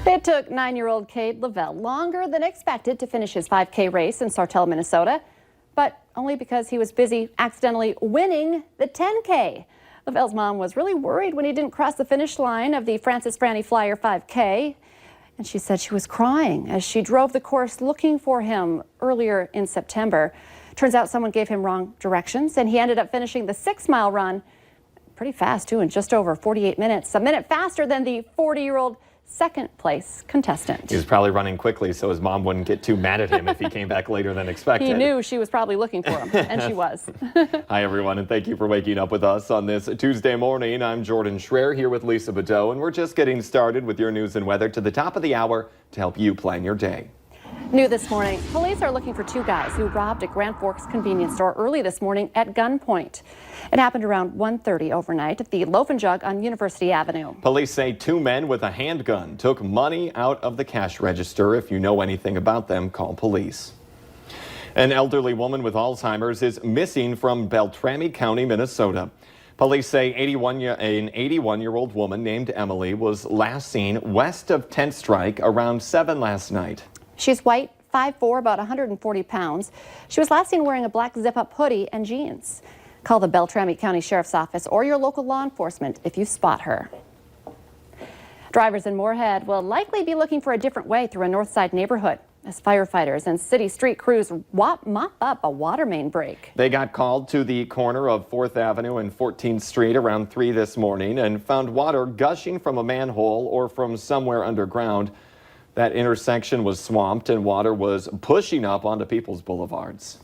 It took 9-year-old Cade Lavelle longer than expected to finish his 5K race in Sartell, Minnesota, but only because he was busy accidentally winning the 10K. Lavelle's mom was really worried when he didn't cross the finish line of the Francis Franny Flyer 5K, and she said she was crying as she drove the course looking for him earlier in September. Turns out someone gave him wrong directions, and he ended up finishing the 6-mile run pretty fast, too, in just over 48 minutes, a minute faster than the 40-year-old second place contestant. He was probably running quickly so his mom wouldn't get too mad at him if he came back later than expected. He knew she was probably looking for him, and she was. Hi, everyone, and thank you for waking up with us on this Tuesday morning. I'm Jordan Schreier here with Lisa Badeau, and we're just getting started with your news and weather to the top of the hour to help you plan your day. New this morning, police are looking for 2 guys who robbed a Grand Forks convenience store early this morning at gunpoint. It happened around 1:30 overnight at the Loaf and Jug on University Avenue. Police say 2 men with a handgun took money out of the cash register. If you know anything about them, call police. An elderly woman with Alzheimer's is missing from Beltrami County, Minnesota. Police say an 81-year-old woman named Emily was last seen west of 10th Strike around 7 last night. She's white, 5'4", about 140 pounds. She was last seen wearing a black zip-up hoodie and jeans. Call the Beltrami County Sheriff's Office or your local law enforcement if you spot her. Drivers in Moorhead will likely be looking for a different way through a north side neighborhood as firefighters and city street crews mop up a water main break. They got called to the corner of 4th Avenue and 14th Street around 3 this morning and found water gushing from a manhole or from somewhere underground. That intersection was swamped and water was pushing up onto people's boulevards.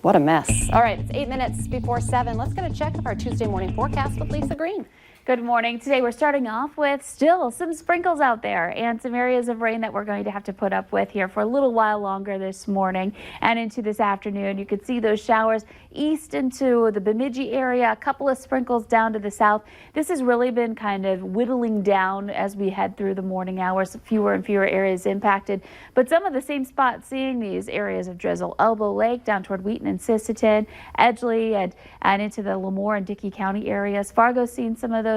What a mess. All right, it's 8 minutes before 7. Let's get a check of our Tuesday morning forecast with Lisa Green. Good morning. Today we're starting off with still some sprinkles out there and some areas of rain that we're going to have to put up with here for a little while longer this morning and into this afternoon. You can see those showers east into the Bemidji area, a couple of sprinkles down to the south. This has really been kind of whittling down as we head through the morning hours, fewer and fewer areas impacted. But some of the same spots seeing these areas of drizzle: Elbow Lake down toward Wheaton and Sisseton, Edgeley and into the Lemoore and Dickey County areas. Fargo's seen some of those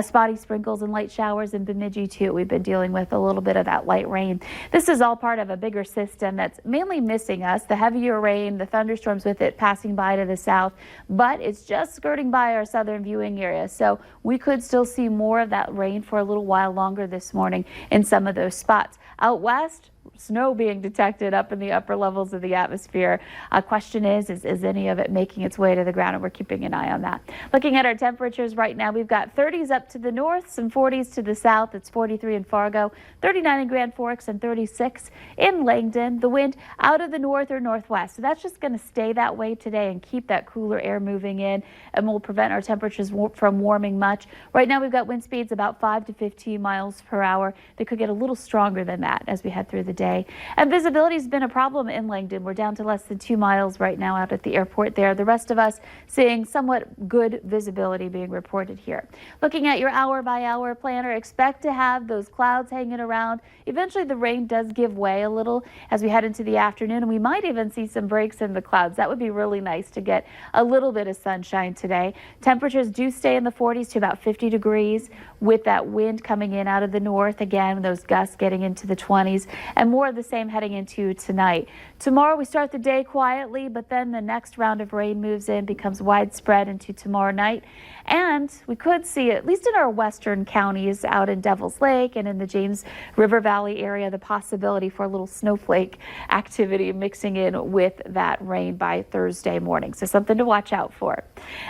spotty sprinkles and light showers in Bemidji too. We've been dealing with a little bit of that light rain. This is all part of a bigger system that's mainly missing us. The heavier rain, the thunderstorms with it passing by to the south, but it's just skirting by our southern viewing area. So we could still see more of that rain for a little while longer this morning in some of those spots. Out west, snow being detected up in the upper levels of the atmosphere. Question is any of it making its way to the ground? And we're keeping an eye on that. Looking at our temperatures right now, we've got 30s up to the north, some 40s to the south. It's 43 in Fargo, 39 in Grand Forks, and 36 in Langdon. The wind out of the north or northwest. So that's just going to stay that way today and keep that cooler air moving in and will prevent our temperatures from warming much. Right now, we've got wind speeds about 5 to 15 miles per hour. They could get a little stronger than that as we head through the day. And visibility has been a problem in Langdon. We're down to less than 2 miles right now out at the airport there. The rest of us seeing somewhat good visibility being reported here. Looking at your hour-by-hour planner, expect to have those clouds hanging around. Eventually the rain does give way a little as we head into the afternoon, and we might even see some breaks in the clouds. That would be really nice to get a little bit of sunshine today. Temperatures do stay in the 40s to about 50 degrees with that wind coming in out of the north. Again, those gusts getting into the 20s, and more of the same heading into tonight. Tomorrow we start the day quietly, but then the next round of rain moves in, becomes widespread into tomorrow night. And we could see, at least in our western counties out in Devil's Lake and in the James River Valley area, the possibility for a little snowflake activity mixing in with that rain by Thursday morning. So something to watch out for.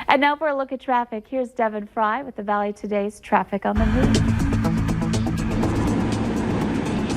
And now for a look at traffic, here's Devin Fry with the Valley Today's Traffic on the Move.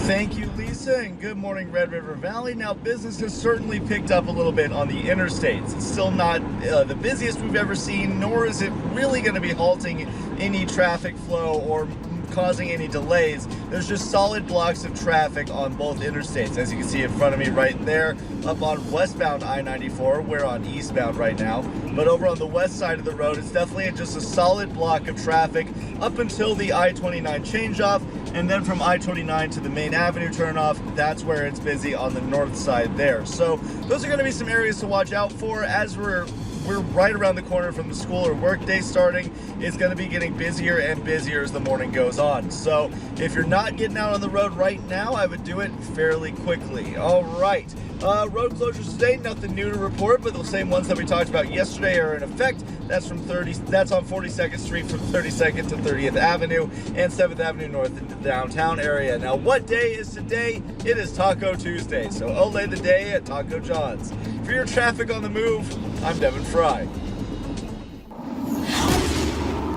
Thank you, Lisa, and good morning, Red River Valley. Now, business has certainly picked up a little bit on the interstates. It's still not the busiest we've ever seen, nor is it really going to be halting any traffic flow or causing any delays. There's just solid blocks of traffic on both interstates, as you can see in front of me right there, up on westbound I-94. We're on eastbound right now, but over on the west side of the road, it's definitely just a solid block of traffic up until the I-29 changeoff, and then from I-29 to the Main Avenue turnoff, that's where it's busy on the north side there. So those are going to be some areas to watch out for as we're we're right around the corner from the school or work day starting. It's going to be getting busier and busier as the morning goes on. So if you're not getting out on the road right now, I would do it fairly quickly. All right. Road closures today, nothing new to report, but the same ones that we talked about yesterday are in effect. That's on 42nd Street from 32nd to 30th Avenue and 7th Avenue North in the downtown area. Now, what day is today? It is Taco Tuesday, so Olay the day at Taco John's. For your traffic on the move, I'm Devin Fry.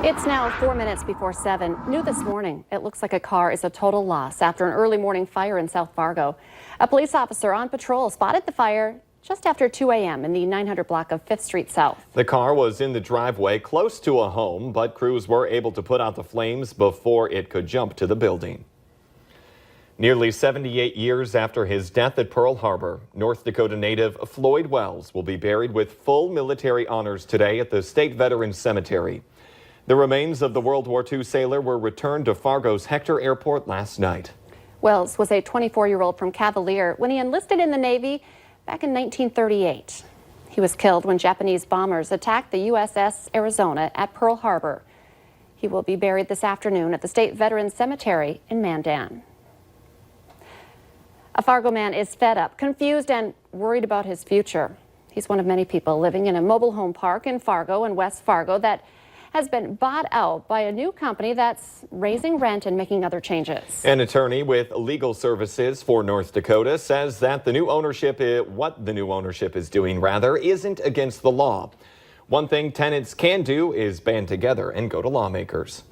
It's now 4 minutes before 7. New this morning, it looks like a car is a total loss after an early morning fire in South Fargo. A police officer on patrol spotted the fire just after 2 a.m. in the 900 block of 5th Street South. The car was in the driveway close to a home, but crews were able to put out the flames before it could jump to the building. Nearly 78 years after his death at Pearl Harbor, North Dakota native Floyd Wells will be buried with full military honors today at the State Veterans Cemetery. The remains of the World War II sailor were returned to Fargo's Hector Airport last night. Wells was a 24-year-old from Cavalier when he enlisted in the Navy back in 1938. He was killed when Japanese bombers attacked the USS Arizona at Pearl Harbor. He will be buried this afternoon at the State Veterans Cemetery in Mandan. A Fargo man is fed up, confused, and worried about his future. He's one of many people living in a mobile home park in Fargo and West Fargo that has been bought out by a new company that's raising rent and making other changes. An attorney with legal services for North Dakota says that what the new ownership is doing isn't against the law. One thing tenants can do is band together and go to lawmakers.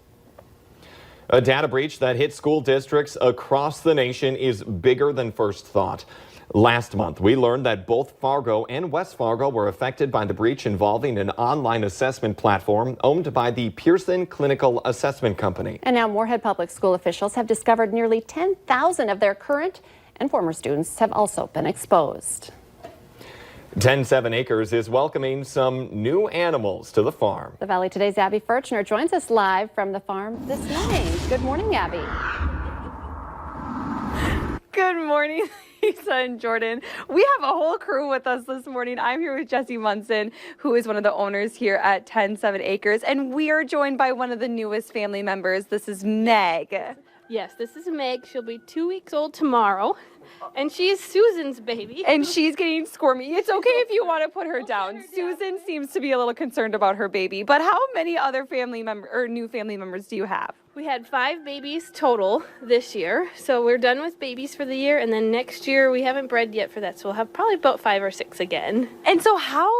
A data breach that hit school districts across the nation is bigger than first thought. Last month, we learned that both Fargo and West Fargo were affected by the breach involving an online assessment platform owned by the Pearson Clinical Assessment Company. And now Moorhead Public School officials have discovered nearly 10,000 of their current and former students have also been exposed. 10-7 Acres is welcoming some new animals to the farm. The Valley Today's Abby Furchner joins us live from the farm this morning. Good morning, Abby. Good morning, Lisa and Jordan. We have a whole crew with us this morning. I'm here with Jesse Munson, who is one of the owners here at 10-7 Acres, and we are joined by one of the newest family members. This is Meg. Yes, this is Meg. She'll be 2 weeks old tomorrow, and she's Susan's baby. And she's getting squirmy. It's okay if you want to put her down. Susan seems to be a little concerned about her baby, but how many other new family members do you have? We had 5 babies total this year, so we're done with babies for the year, and then next year we haven't bred yet for that, so we'll have probably about 5 or 6 again. And so how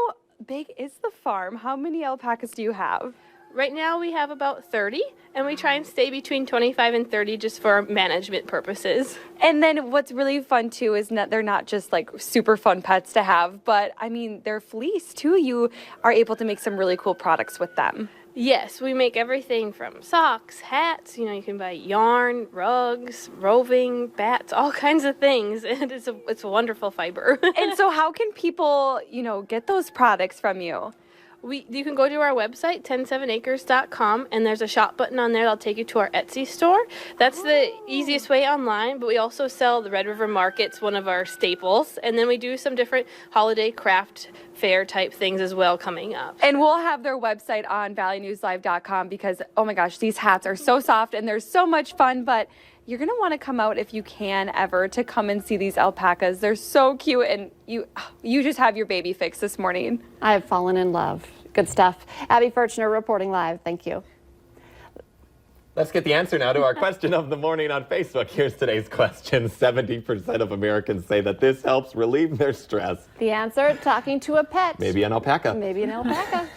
big is the farm? How many alpacas do you have? Right now we have about 30, and we try and stay between 25 and 30 just for management purposes. And then what's really fun too is that they're not just like super fun pets to have, but I mean, they're fleece too. You are able to make some really cool products with them. Yes, we make everything from socks, hats, you can buy yarn, rugs, roving, bats, all kinds of things. And it's a wonderful fiber. And so how can people, get those products from you? You can go to our website, 107acres.com, and there's a shop button on there that'll take you to our Etsy store. That's the easiest way online, but we also sell the Red River Market's one of our staples, and then we do some different holiday craft fair type things as well coming up. And we'll have their website on valleynewslive.com because, oh my gosh, these hats are so soft and they're so much fun, but you're going to want to come out if you can ever to come and see these alpacas. They're so cute, and you just have your baby fix this morning. I have fallen in love. Good stuff. Abby Furchner reporting live. Thank you. Let's get the answer now to our question of the morning on Facebook. Here's today's question. 70% of Americans say that this helps relieve their stress. The answer, talking to a pet. Maybe an alpaca. Maybe an alpaca.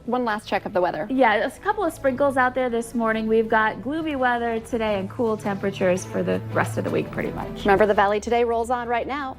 One last check of the weather. Yeah, there's a couple of sprinkles out there this morning. We've got gloomy weather today and cool temperatures for the rest of the week pretty much. Remember, the Valley Today rolls on right now.